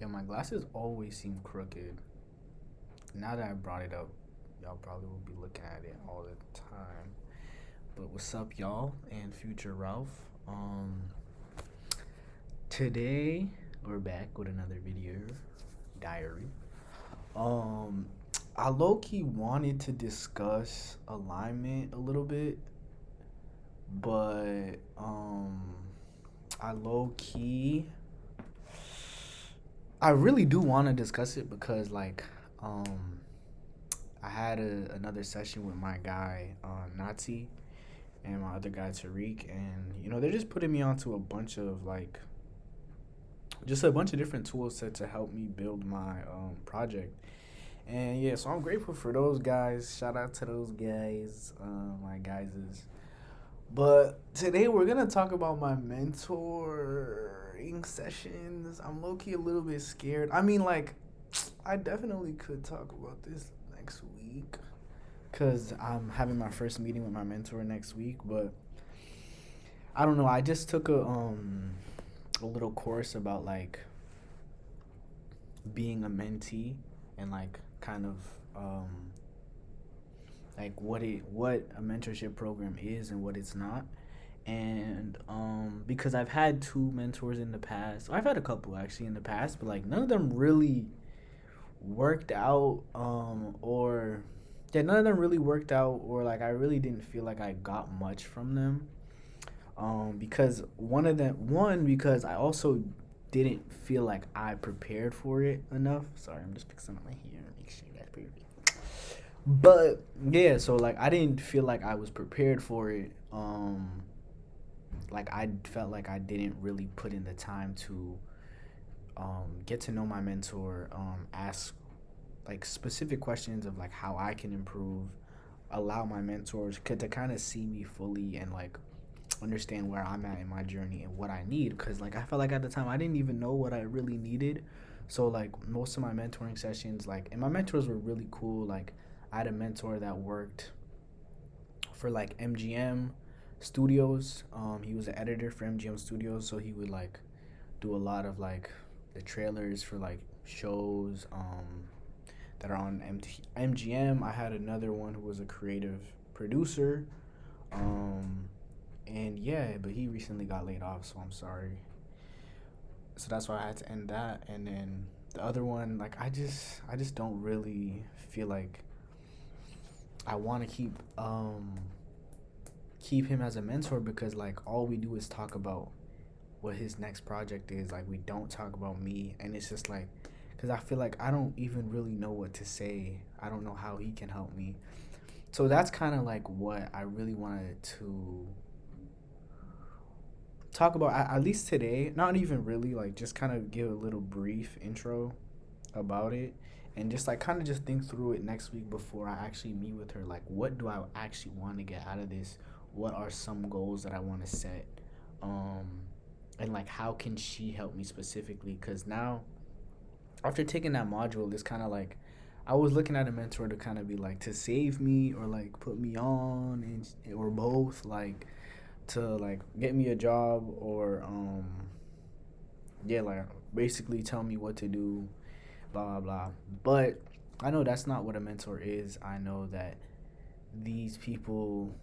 Yeah, my glasses always seem crooked. Now that I brought it up, y'all probably will be looking at it all the time. But what's up, y'all? And future Ralph. Today we're back with another video diary. Um, I low key wanted to discuss alignment a little bit, but I low key I really do want to discuss it because um I had another session with my guy Nazi and my other guy Tariq, and they're just putting me onto a bunch of just a bunch of different tools to help me build my project. And yeah, so I'm grateful for those guys. Shout out to those guys, my guys is. But today we're gonna talk about my mentoring sessions. I'm low key a little bit scared. I mean, I definitely could talk about this next week because I'm having my first meeting with my mentor next week. But I don't know. I just took a little course about being a mentee and kind of what a mentorship program is and what it's not. And because I've had two mentors in the past, I've had a couple actually in the past, but none of them really worked out, or yeah, none of them really worked out, or I really didn't feel like I got much from them. Because because I also didn't feel like I prepared for it enough. Sorry, I'm just fixing up my hair, make sure that's perfect. But yeah, so I didn't feel like I was prepared for it. I felt like I didn't really put in the time to get to know my mentor, ask specific questions of how I can improve, allow my mentors to kind of see me fully and understand where I'm at in my journey and what I need. Because I felt like at the time I didn't even know what I really needed. So most of my mentoring sessions, and my mentors were really cool. I had a mentor that worked for MGM Studios. He was an editor for MGM Studios, so he would do a lot of the trailers for shows that are on MGM. I had another one who was a creative producer. And yeah, but he recently got laid off, so I'm sorry. So that's why I had to end that. And then the other one, I just don't really feel like I want to keep him as a mentor because all we do is talk about what his next project is. We don't talk about me, and it's just because I feel like I don't even really know what to say. I don't know how he can help me. So that's kind of what I really wanted to talk about at least today. Not even really, just kind of give a little brief intro about it, and just kind of just think through it next week before I actually meet with her. What do I actually want to get out of this? What are some goals that I want to set? Um, and how can she help me specifically? Because now, after taking that module, it's kind of I was looking at a mentor to kind of be to save me or put me on, and or both, to get me a job, or yeah, basically tell me what to do, blah blah blah. But I know that's not what a mentor is. I know that these people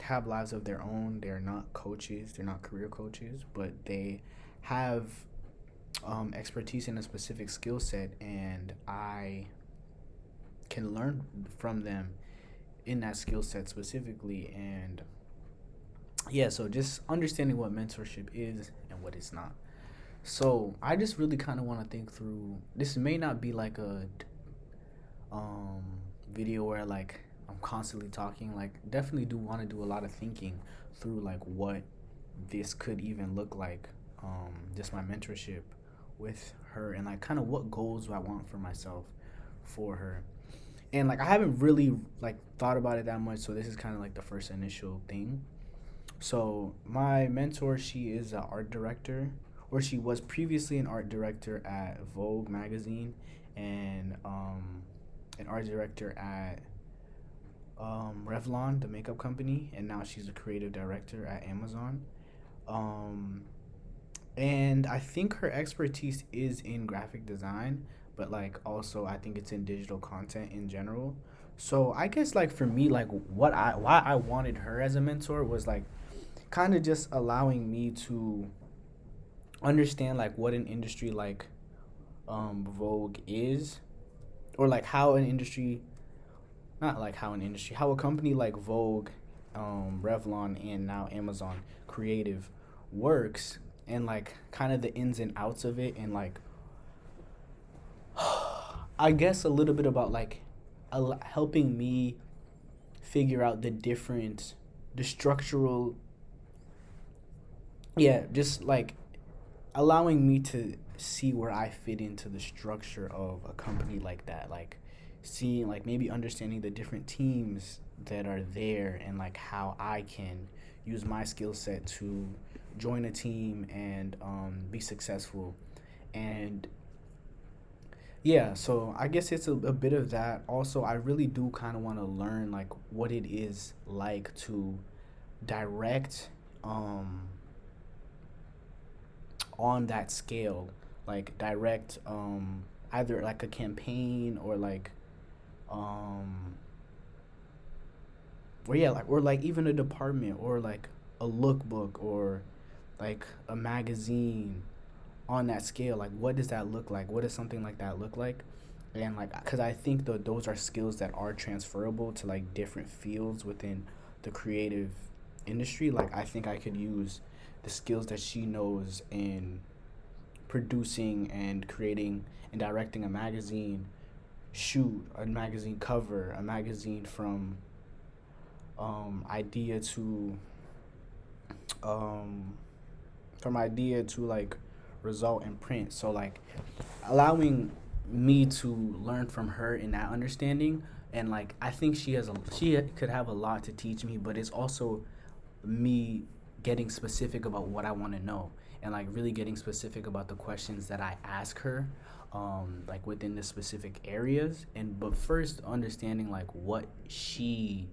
have lives of their own. They're not coaches, they're not career coaches, but they have expertise in a specific skill set, and I can learn from them in that skill set specifically. And yeah, so just understanding what mentorship is and what it's not. So I just really kind of want to think through. This may not be a um, video where I'm constantly talking. Definitely do want to do a lot of thinking through what this could even look like. Just my mentorship with her, and kind of what goals do I want for myself for her. And I haven't really thought about it that much, so this is kind of the first initial thing. So my mentor, she is an art director, or she was previously an art director at Vogue magazine, and an art director at Revlon, the makeup company, and now she's a creative director at Amazon. Um, And I think her expertise is in graphic design, but like also I think it's in digital content in general. So I guess like for me, like what I why I wanted her as a mentor was like kind of just allowing me to understand like what an industry like Vogue is, or like how an industry, not like how an industry, how a company like Vogue, Revlon, and now Amazon Creative works, and like kind of the ins and outs of it, and like I guess a little bit about like helping me figure out the structural, yeah, just like allowing me to see where I fit into the structure of a company like that. Like seeing like maybe understanding the different teams that are there, and like how I can use my skill set to join a team and be successful. And yeah, so I guess it's a bit of that. Also, I really do kind of want to learn like what it is like to direct um on that scale, like direct either like a campaign or like um or yeah, like or like even a department or like a lookbook or like a magazine on that scale. Like what does that look like? What does something like that look like? And like because I think those are skills that are transferable to like different fields within the creative industry. Like I think I could use the skills that she knows in producing and creating and directing a magazine shoot, a magazine cover, a magazine from idea to um, idea to like result in print. So like allowing me to learn from her in that understanding, and like I think she could have a lot to teach me, but it's also me getting specific about what I want to know, and like really getting specific about the questions that I ask her, like within the specific areas. And but first understanding like what she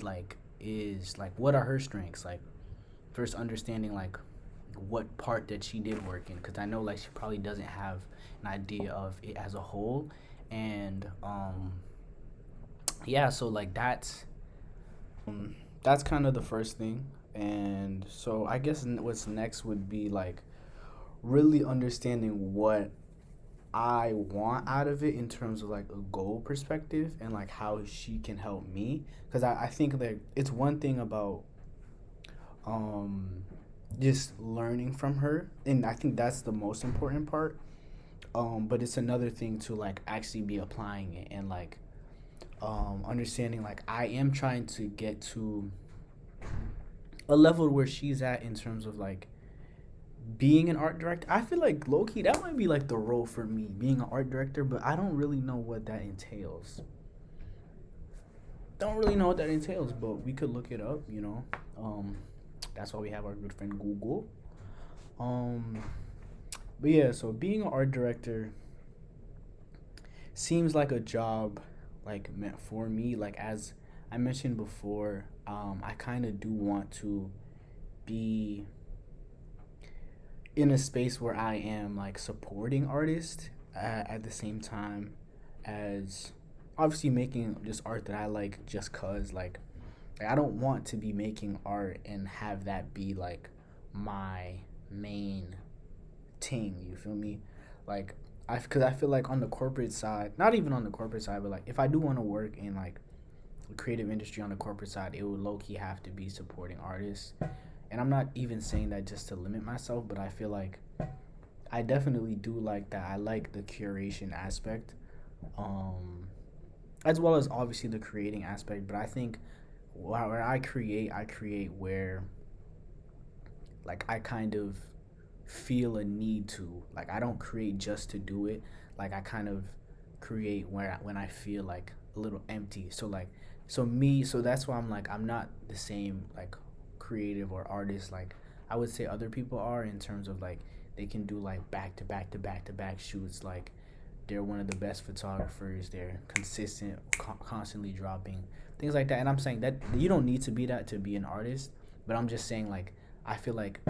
like is like, what are her strengths, like first understanding like what part that she did work in, because I know like she probably doesn't have an idea of it as a whole. And yeah, so like that's kind of the first thing. And so I guess what's next would be like really understanding what I want out of it in terms of like a goal perspective, and like how she can help me. Because I think that it's one thing about um, just learning from her, and I think that's the most important part. But it's another thing to like actually be applying it, and like understanding like I am trying to get to a level where she's at in terms of like being an art director. I feel like low key that might be like the role for me, being an art director, but I don't really know what that entails. Don't really know what that entails, but we could look it up, you know. Um, that's why we have our good friend Google. Um, but yeah, so being an art director seems like a job like meant for me. Like as I mentioned before, I kind of do want to be in a space where I am like supporting artists at the same time as obviously making just art that I like just cause like I don't want to be making art and have that be like my main ting. You feel me? Like because I feel like on the corporate side, not even on the corporate side, but like if I do want to work in like the creative industry on the corporate side, it would low key have to be supporting artists. And I'm not even saying that just to limit myself, but I feel like I definitely do like that. I like the curation aspect, um, as well as obviously the creating aspect. But I think where I create where like I kind of feel a need to. Like I don't create just to do it. Like I kind of create where when I feel like a little empty. So like so that's why I'm like I'm not the same like creative or artist like I would say other people are, in terms of like they can do like back to back to back to back shoots. Like they're one of the best photographers. They're consistent, constantly dropping things like that. And I'm saying that you don't need to be that to be an artist. But I'm just saying like I feel like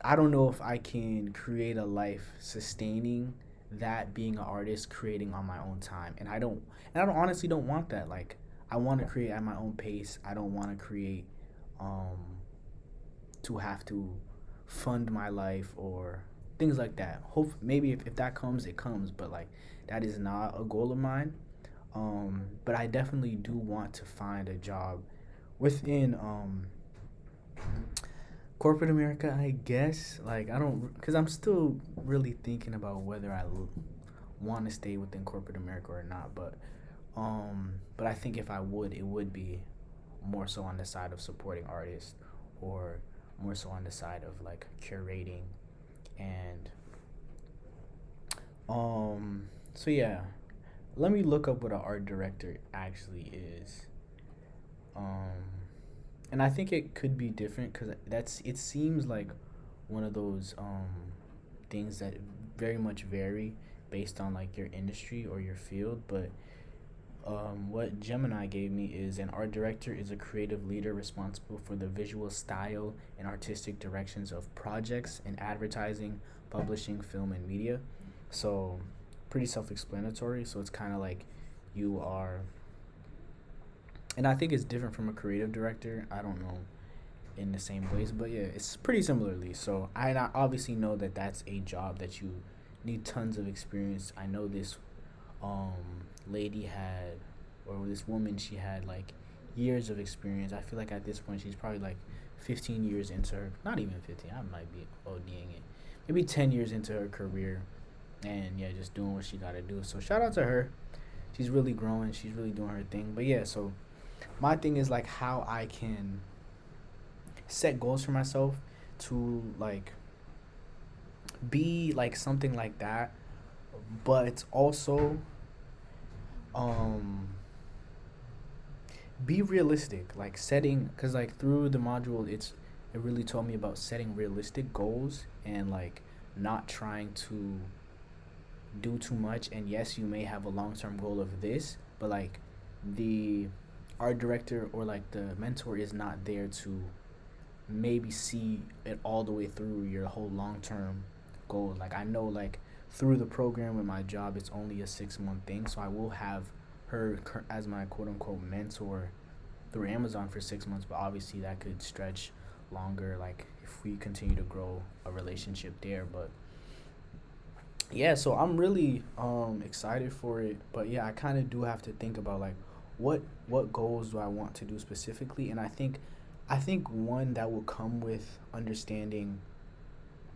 I don't know if I can create a life sustaining that being an artist, creating on my own time. And I don't honestly don't want that. Like, I want to create at my own pace. I don't want to create um to have to fund my life or things like that. Hope maybe if that comes, it comes, but like that is not a goal of mine. But I definitely do want to find a job within corporate America, I guess. Like I don't, because I'm still really thinking about whether want to stay within corporate America or not. But I think if I would, it would be more so on the side of supporting artists, or more so on the side of like curating and so yeah, let me look up what an art director actually is. Um, and I think it could be different because that's it seems like one of those things that very much vary based on like your industry or your field. But what Gemini gave me is an art director is a creative leader responsible for the visual style and artistic directions of projects in advertising, publishing, film, and media. So, pretty self explanatory. So, it's kind of like you are, and I think it's different from a creative director. I don't know in the same ways, but yeah, it's pretty similarly. So, I obviously know that that's a job that you need tons of experience. I know this lady had, or this woman, she had like years of experience. I feel like at this point she's probably like 15 years into her, not even 15, I might be ODing it, maybe 10 years into her career, and yeah, just doing what she got to do. So shout out to her. She's really growing, she's really doing her thing. But yeah, so my thing is like how I can set goals for myself to like be like something like that, but also um be realistic, like setting, because like through the module it really told me about setting realistic goals and like not trying to do too much. And yes, you may have a long-term goal of this, but like the art director or like the mentor is not there to maybe see it all the way through your whole long-term goal. Like I know like through the program with my job it's only a 6-month thing, so I will have her as my quote-unquote mentor through Amazon for 6 months, but obviously that could stretch longer, like if we continue to grow a relationship there. But yeah, so I'm really excited for it. But yeah, I kind of do have to think about like what goals do I want to do specifically. And I think one that will come with understanding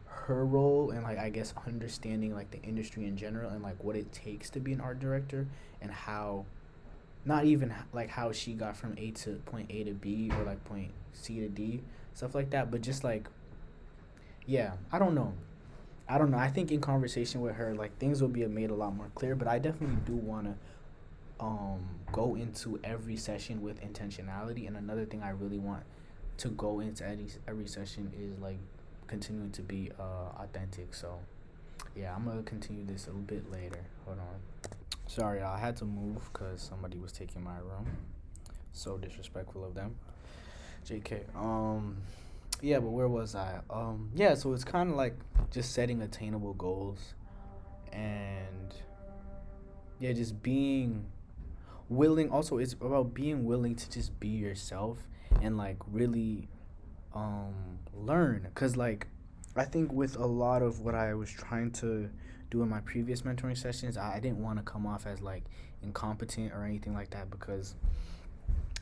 her role, and like I guess understanding like the industry in general and like what it takes to be an art director, and how not even like how she got from A to point A to B, or like point C to D, stuff like that, but just like yeah, I don't know. I think in conversation with her, like things will be made a lot more clear. But I definitely do want to go into every session with intentionality. And another thing I really want to go into every session is like continuing to be authentic. So yeah, I'm gonna continue this a little bit later. Hold on. Sorry, I had to move because somebody was taking my room. So disrespectful of them. JK. Yeah, but where was I? Yeah, so it's kind of like just setting attainable goals, and yeah, just being willing. Also, it's about being willing to just be yourself and like really learn. Cause like I think with a lot of what I was trying to do in my previous mentoring sessions, I didn't want to come off as like incompetent or anything like that, because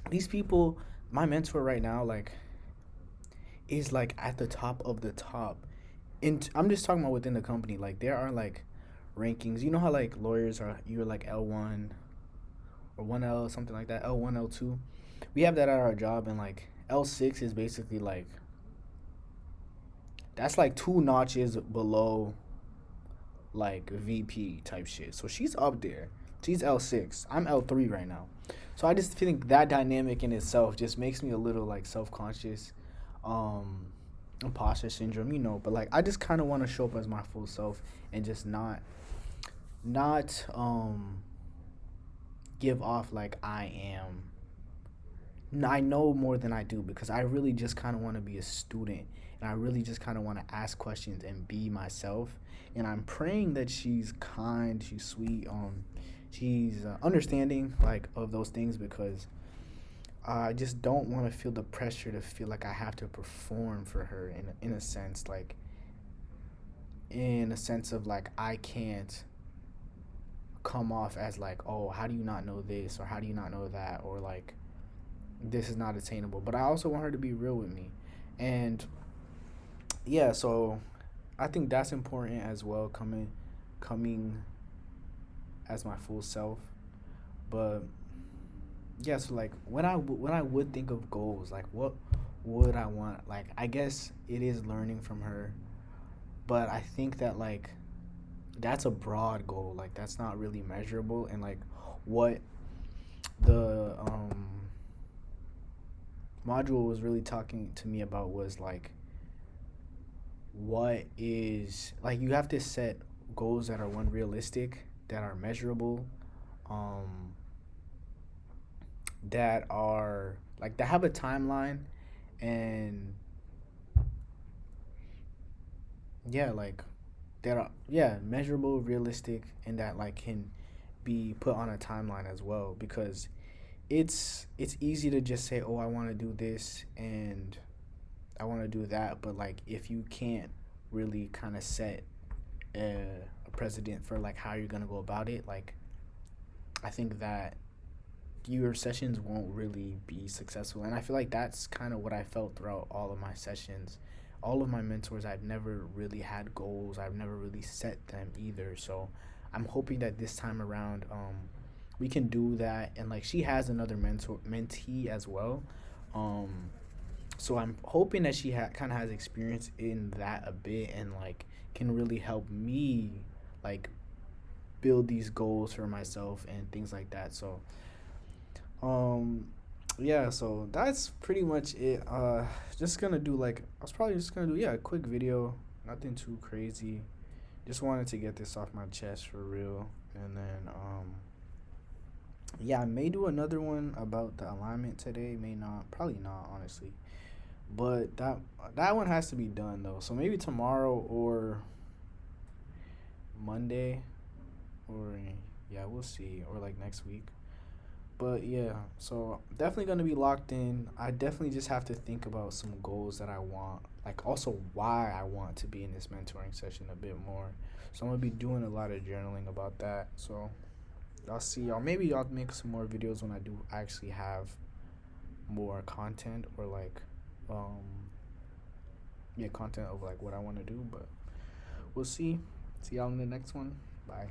these people, my mentor right now, like is like at the top of the top. And I'm just talking about within the company. Like there are like rankings. You know how like lawyers are, you're like L1 or 1L, something like that. L1, L2. We have that at our job, and like L6 is basically like that's like 2 notches below like VP type shit. So she's up there. She's L6. I'm L3 right now. So I just think that dynamic in itself just makes me a little like self-conscious. Um imposter syndrome, but like I just kind of want to show up as my full self and just not give off like I know more than I do, because I really just kind of want to be a student and I really just kind of want to ask questions and be myself. And I'm praying that she's kind, she's sweet, she's understanding like of those things, because I just don't want to feel the pressure to feel like I have to perform for her in a sense, like in a sense of like I can't come off as like, oh, how do you not know this, or how do you not know that, or like this is not attainable. But I also want her to be real with me. And yeah, so I think that's important as well, coming as my full self. But yeah, so like when I would think of goals, like what would I want? Like I guess it is learning from her, but I think that like that's a broad goal. Like that's not really measurable. And like what the module was really talking to me about was like what is like you have to set goals that are one realistic, that are measurable, um that are like that have a timeline, and yeah, like that are, yeah, measurable, realistic, and that like can be put on a timeline as well, because it's easy to just say, oh, I want to do this and I want to do that, but like if you can't really kind of set a precedent for like how you're gonna go about it, like I think that your sessions won't really be successful. And I feel like that's kind of what I felt throughout all of my sessions. All of my mentors, I've never really had goals. I've never really set them either. So I'm hoping that this time around, we can do that. And like she has another mentee as well. Um, so I'm hoping that she kind of has experience in that a bit, and like can really help me like build these goals for myself and things like that. So um, yeah, so that's pretty much it. Just gonna do like I was probably just gonna do, yeah, a quick video, nothing too crazy. Just wanted to get this off my chest for real, and then yeah, I may do another one about the alignment today. May not, probably not, honestly. But that one has to be done though. So maybe tomorrow or Monday, or yeah, we'll see, or like next week. But yeah, so definitely gonna be locked in. I definitely just have to think about some goals that I want, like also why I want to be in this mentoring session a bit more. So I'm gonna be doing a lot of journaling about that. So I'll see, or maybe I'll make some more videos when I do actually have more content, or like um yeah, content of like what I want to do. But we'll see. See y'all in the next one. Bye.